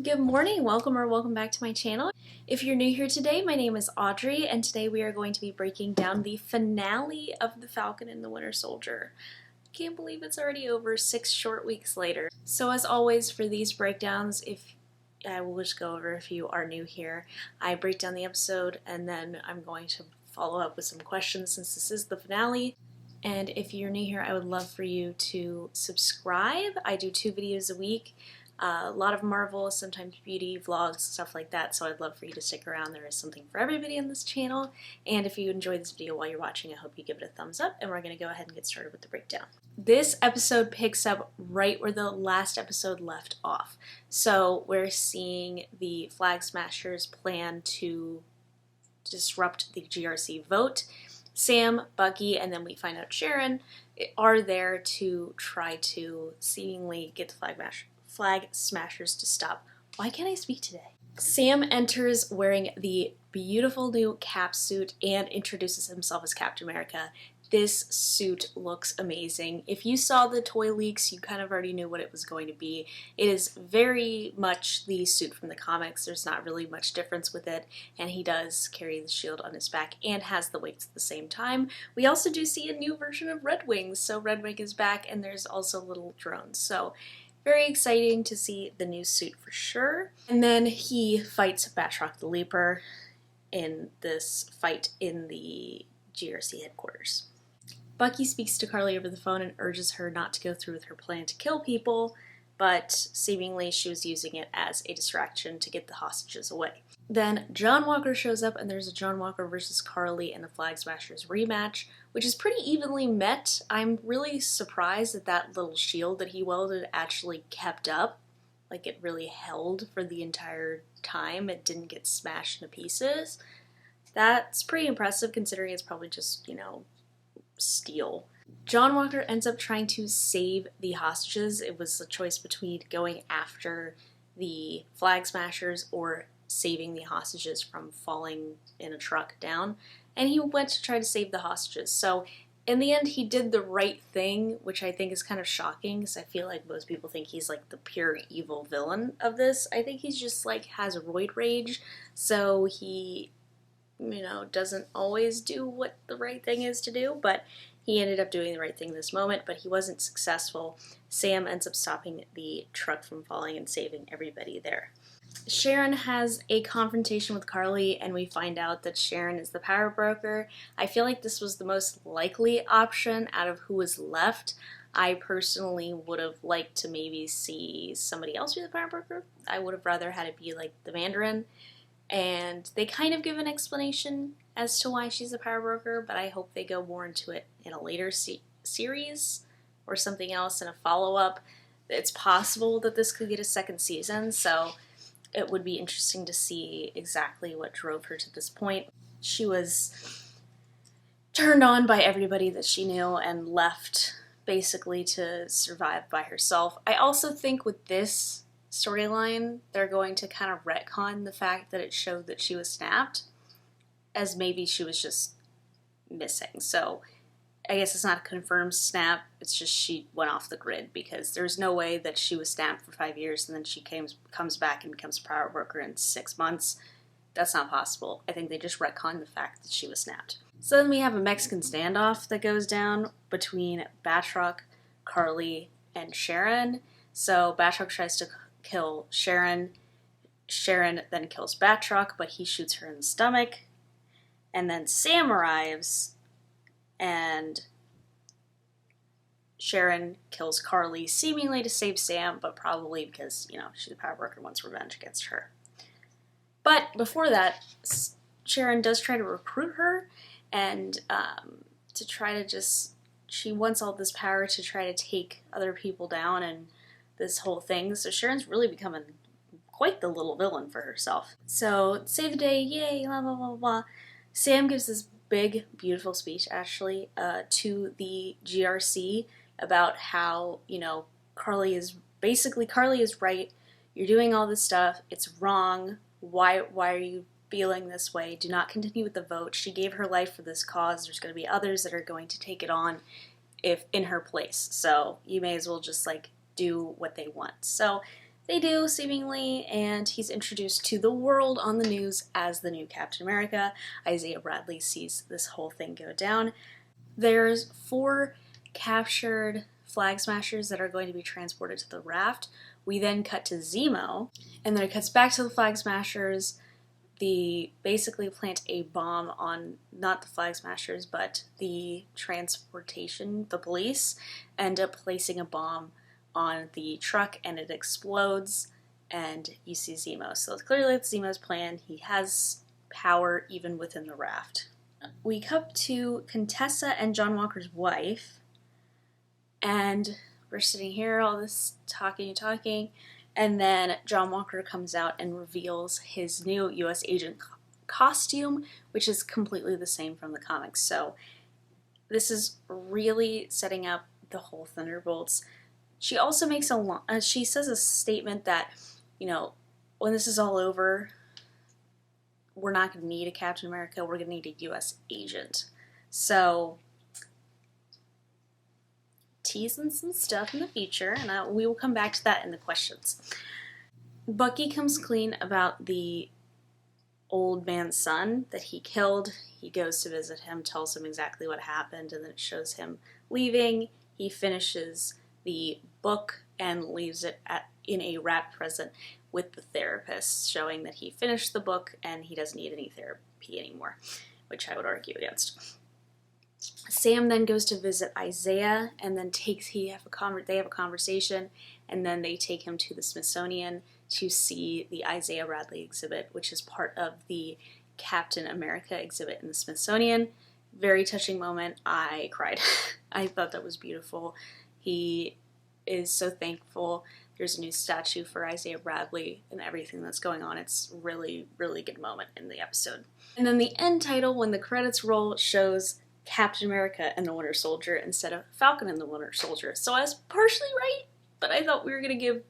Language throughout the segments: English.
Good morning, welcome back to my channel. If you're new here today, my name is Audrey, and today we are going to be breaking down the finale of The Falcon and the Winter Soldier. Can't believe it's already over 6 short weeks later. So as always for these breakdowns, I will just go over if you are new here. I break down the episode and then I'm going to follow up with some questions since this is the finale. And if you're new here, I would love for you to subscribe. I do 2 videos a week. A lot of Marvel, sometimes beauty, vlogs, stuff like that, so I'd love for you to stick around. There is something for everybody on this channel, and if you enjoyed this video while you're watching, I hope you give it a thumbs up, and we're going to go ahead and get started with the breakdown. This episode picks up right where the last episode left off. So we're seeing the Flag Smashers plan to disrupt the GRC vote. Sam, Bucky, and then we find out Sharon are there to try to seemingly get the Flag Smashers to stop. Why can't I speak today? Sam enters wearing the beautiful new cap suit and introduces himself as Captain America. This suit looks amazing. If you saw the toy leaks, you kind of already knew what it was going to be. It is very much the suit from the comics. There's not really much difference with it, and he does carry the shield on his back and has the weights at the same time. We also do see a new version of Red Wings, so Red Wing is back, and there's also little drones. So very exciting to see the new suit for sure. And then he fights Batroc the Leaper in this fight in the GRC headquarters. Bucky speaks to Carly over the phone and urges her not to go through with her plan to kill people, but seemingly she was using it as a distraction to get the hostages away. Then John Walker shows up and there's a John Walker versus Carly and the Flag Smashers rematch, which is pretty evenly met. I'm really surprised that that little shield that he welded actually kept up. Like it really held for the entire time. It didn't get smashed into pieces. That's pretty impressive considering it's probably just, steel. John Walker ends up trying to save the hostages. It was a choice between going after the Flag Smashers or saving the hostages from falling in a truck down, and he went to try to save the hostages. So in the end he did the right thing, which I think is kind of shocking because I feel like most people think he's like the pure evil villain of this. I think he's just like has roid rage, so he doesn't always do what the right thing is to do, but he ended up doing the right thing in this moment, but he wasn't successful. Sam ends up stopping the truck from falling and saving everybody there. Sharon has a confrontation with Carly, and we find out that Sharon is the power broker. I feel like this was the most likely option out of who was left. I personally would have liked to maybe see somebody else be the power broker. I would have rather had it be like the Mandarin. And they kind of give an explanation as to why she's a power broker, but I hope they go more into it in a later series or something else in a follow-up. It's possible that this could get a second season, so it would be interesting to see exactly what drove her to this point. She was turned on by everybody that she knew and left basically to survive by herself. I also think with this storyline, they're going to kind of retcon the fact that it showed that she was snapped, as maybe she was just missing. So I guess it's not a confirmed snap, it's just she went off the grid, because there's no way that she was snapped for 5 years and then she comes back and becomes a power broker in 6 months. That's not possible. I think they just retconned the fact that she was snapped. So then we have a Mexican standoff that goes down between Batroc, Carly, and Sharon. So Batroc tries to kill Sharon. Sharon then kills Batroc, but he shoots her in the stomach. And then Sam arrives, and Sharon kills Carly, seemingly to save Sam, but probably because, she's a power broker and wants revenge against her. But before that, Sharon does try to recruit her, and to try to she wants all this power to try to take other people down and this whole thing. So Sharon's really becoming quite the little villain for herself. So save the day, yay, blah, blah, blah, blah. Sam gives this big, beautiful speech, actually, to the GRC about how, Carly is right. You're doing all this stuff. It's wrong. Why are you feeling this way? Do not continue with the vote. She gave her life for this cause. There's going to be others that are going to take it on if in her place. So you may as well just do what they want. So They do, seemingly, and he's introduced to the world on the news as the new Captain America. Isaiah Bradley sees this whole thing go down. There's 4 captured Flag Smashers that are going to be transported to the raft. We then cut to Zemo, and then it cuts back to the Flag Smashers. They basically plant a bomb on, not the Flag Smashers, but the transportation, the police, end up placing a bomb on the truck, and it explodes, and you see Zemo. So it's clearly it's Zemo's plan. He has power even within the raft. We cut to Contessa and John Walker's wife, and we're sitting here, all this talking, and then John Walker comes out and reveals his new U.S. agent costume, which is completely the same from the comics. So this is really setting up the whole Thunderbolts. She also makes she says a statement that, you know, when this is all over, we're not going to need a Captain America, we're going to need a U.S. agent. So, teasing some stuff in the future, and we will come back to that in the questions. Bucky comes clean about the old man's son that he killed. He goes to visit him, tells him exactly what happened, and then it shows him leaving. He finishes the book and leaves it in a wrap present with the therapist, showing that he finished the book and he doesn't need any therapy anymore, which I would argue against. Sam then goes to visit Isaiah, and then they have a conversation, and then they take him to the Smithsonian to see the Isaiah Bradley exhibit, which is part of the Captain America exhibit in the Smithsonian. Very touching moment. I cried. I thought that was beautiful. He is so thankful. There's a new statue for Isaiah Bradley and everything that's going on. It's really, really good moment in the episode. And then the end title, when the credits roll, shows Captain America and the Winter Soldier instead of Falcon and the Winter Soldier. So I was partially right, but I thought we were going to give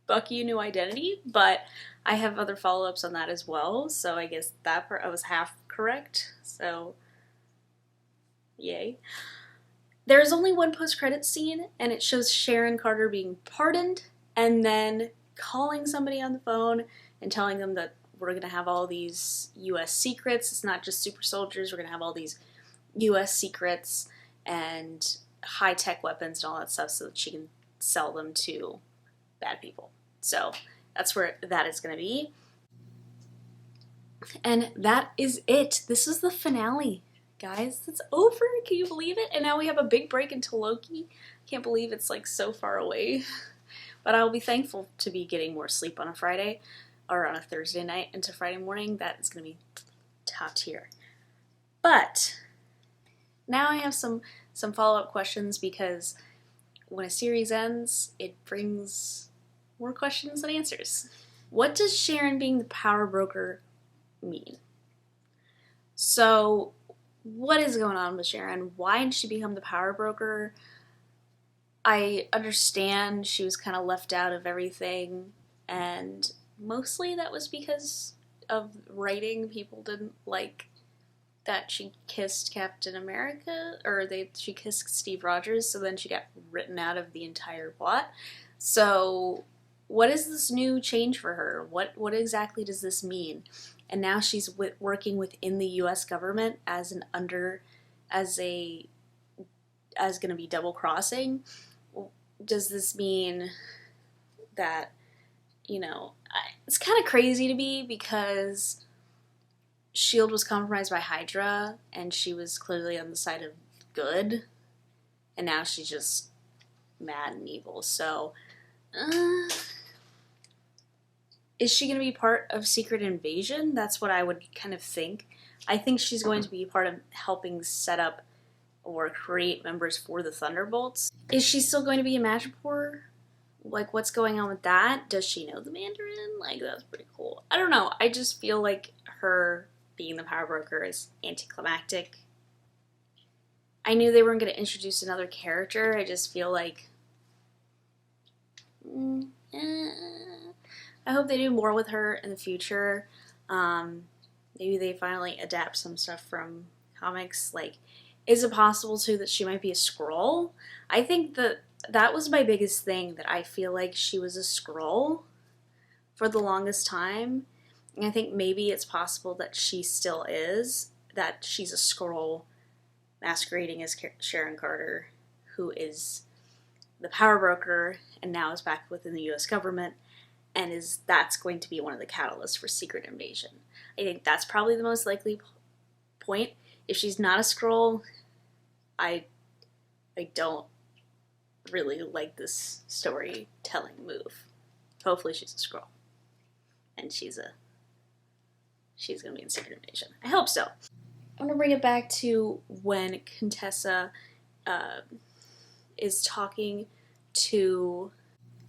Bucky a new identity, but I have other follow-ups on that as well, so I guess that part I was half correct, so yay. There's only one post-credits scene, and it shows Sharon Carter being pardoned, and then calling somebody on the phone and telling them that we're going to have all these U.S. secrets. It's not just super soldiers, we're going to have all these U.S. secrets and high-tech weapons and all that stuff so that she can sell them to bad people. So that's where that is going to be. And that is it. This is the finale, guys. It's over. Can you believe it? And now we have a big break until Loki. Can't believe it's like so far away. But I'll be thankful to be getting more sleep on a Friday or on a Thursday night into Friday morning. That is going to be top tier. But now I have some follow-up questions, because when a series ends, it brings more questions and answers. What does Sharon being the power broker mean? So, what is going on with Sharon? Why did she become the power broker? I understand she was kind of left out of everything, and mostly that was because of writing. People didn't like that she kissed Captain America, or she kissed Steve Rogers, so then she got written out of the entire plot. So what is this new change for her? What exactly does this mean? And now she's working within the U.S. government as going to be double crossing. Does this mean that, you know, it's kind of crazy to me, because S.H.I.E.L.D. was compromised by Hydra, and she was clearly on the side of good, and now she's just mad and evil. So, is she going to be part of Secret Invasion? That's what I would kind of think. I think she's going to be part of helping set up or create members for the Thunderbolts. Is she still going to be a Madripoor? Like, what's going on with that? Does she know the Mandarin? Like, that's pretty cool. I don't know. I just feel like her being the power broker is anticlimactic. I knew they weren't going to introduce another character. I just feel like I hope they do more with her in the future. Maybe they finally adapt some stuff from comics. Like, is it possible too that she might be a Skrull? I think that that was my biggest thing, that I feel like she was a Skrull for the longest time. And I think maybe it's possible that she still is, that she's a Skrull masquerading as Sharon Carter, who is the power broker and now is back within the US government, and that's going to be one of the catalysts for Secret Invasion. I think that's probably the most likely point. If she's not a Skrull, I don't really like this storytelling move. Hopefully she's a Skrull, and she's gonna be in Secret Invasion. I hope so. I'm gonna bring it back to when Contessa is talking to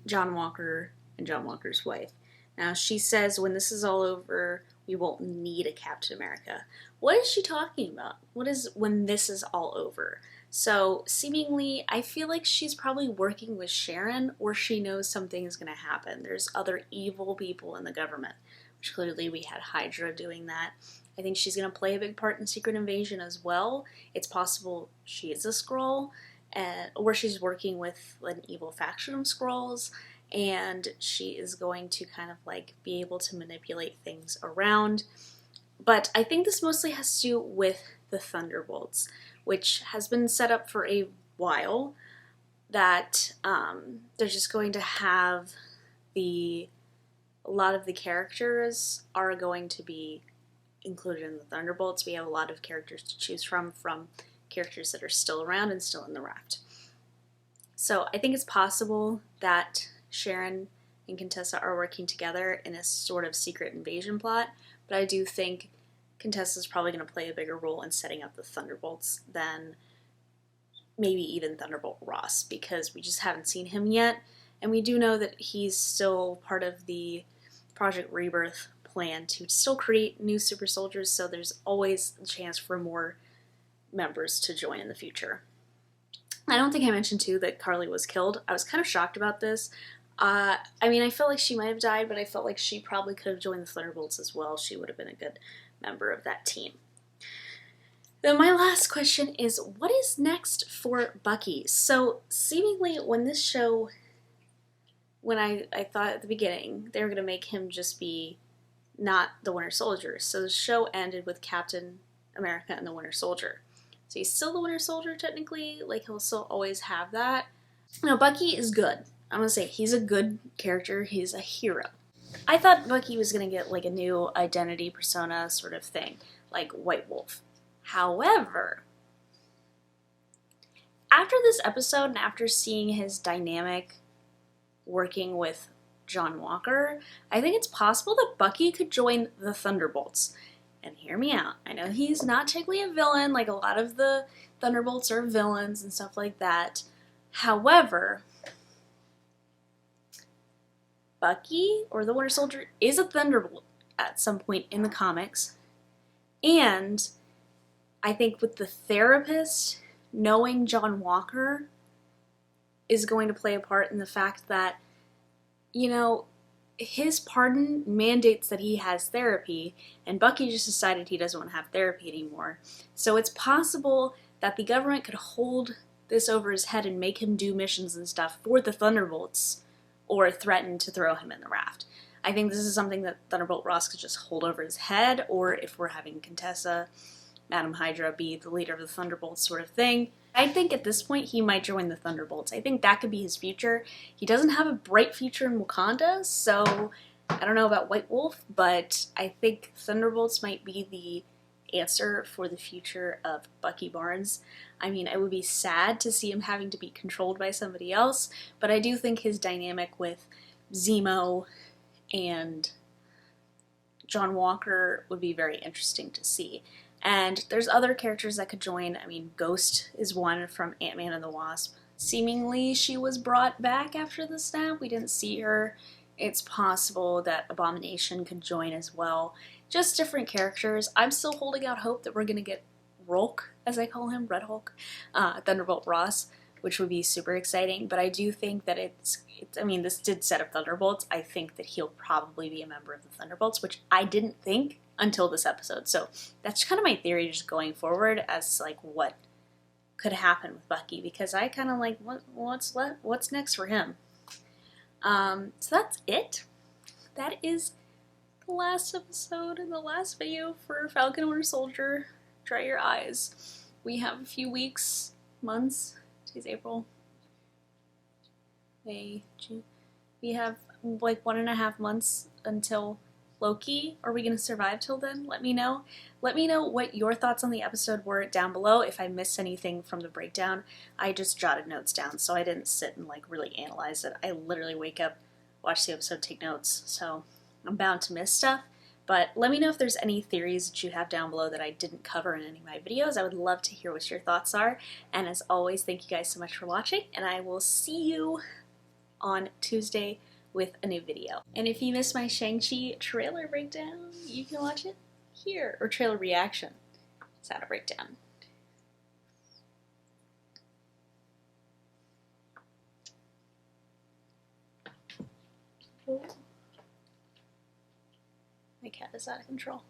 John Walker and John Walker's wife. Now she says, when this is all over, we won't need a Captain America. What is she talking about? What is when this is all over? So seemingly, I feel like she's probably working with Sharon, or she knows something is going to happen. There's other evil people in the government, which clearly we had Hydra doing that. I think she's going to play a big part in Secret Invasion as well. It's possible she is a Skrull, or she's working with an evil faction of Skrulls, and she is going to kind of like be able to manipulate things around. But I think this mostly has to do with the Thunderbolts, which has been set up for a while, that they're just going to have a lot of the characters are going to be included in the Thunderbolts. We have a lot of characters to choose from characters that are still around and still in the raft. So I think it's possible that Sharon and Contessa are working together in a sort of Secret Invasion plot, but I do think Contessa's probably going to play a bigger role in setting up the Thunderbolts than maybe even Thunderbolt Ross, because we just haven't seen him yet, and we do know that he's still part of the Project Rebirth plan to still create new super soldiers, so there's always a chance for more members to join in the future. I don't think I mentioned too that Carly was killed. I was kind of shocked about this. I mean, I felt like she might have died, but I felt like she probably could have joined the Thunderbolts as well. She would have been a good member of that team. Then my last question is, what is next for Bucky? So seemingly when this show, when I thought at the beginning they were going to make him just be not the Winter Soldier. So the show ended with Captain America and the Winter Soldier. So he's still the Winter Soldier technically, like he'll still always have that. Now Bucky is good. I'm going to say he's a good character, he's a hero. I thought Bucky was going to get like a new identity persona sort of thing, like White Wolf. However, after this episode and after seeing his dynamic working with John Walker, I think it's possible that Bucky could join the Thunderbolts. And hear me out. I know he's not technically a villain, like a lot of the Thunderbolts are villains and stuff like that. However, Bucky, or the Winter Soldier, is a Thunderbolt at some point in the comics. And I think with the therapist knowing John Walker is going to play a part in the fact that, you know, his pardon mandates that he has therapy, and Bucky just decided he doesn't want to have therapy anymore. So it's possible that the government could hold this over his head and make him do missions and stuff for the Thunderbolts, or threaten to throw him in the raft. I think this is something that Thunderbolt Ross could just hold over his head, or if we're having Contessa, Madam Hydra, be the leader of the Thunderbolts sort of thing. I think at this point he might join the Thunderbolts. I think that could be his future. He doesn't have a bright future in Wakanda, so I don't know about White Wolf, but I think Thunderbolts might be the answer for the future of Bucky Barnes. I mean, it would be sad to see him having to be controlled by somebody else, but I do think his dynamic with Zemo and John Walker would be very interesting to see. And there's other characters that could join. I mean, Ghost is one from Ant-Man and the Wasp. Seemingly she was brought back after the snap. We didn't see her. It's possible that Abomination could join as well. Just different characters. I'm still holding out hope that we're going to get Rolk, as I call him, Red Hulk, Thunderbolt Ross, which would be super exciting. But I do think that I mean, this did set up Thunderbolts. I think that he'll probably be a member of the Thunderbolts, which I didn't think until this episode. So that's kind of my theory just going forward as like what could happen with Bucky, because I kind of like what's next for him. So that's it. That is the last episode and the last video for Falcon and Winter Soldier. Dry your eyes. We have a few weeks, months. Today's April, May, June. We have like 1.5 months until Loki. Are we going to survive till then? Let me know. Let me know what your thoughts on the episode were down below. If I missed anything from the breakdown, I just jotted notes down, so I didn't sit and like really analyze it. I literally wake up, watch the episode, take notes, so I'm bound to miss stuff. But let me know if there's any theories that you have down below that I didn't cover in any of my videos. I would love to hear what your thoughts are. And as always, thank you guys so much for watching, and I will see you on Tuesday with a new video. And if you missed my Shang-Chi trailer breakdown, you can watch it here. Or trailer reaction. It's not a breakdown. My cat is out of control.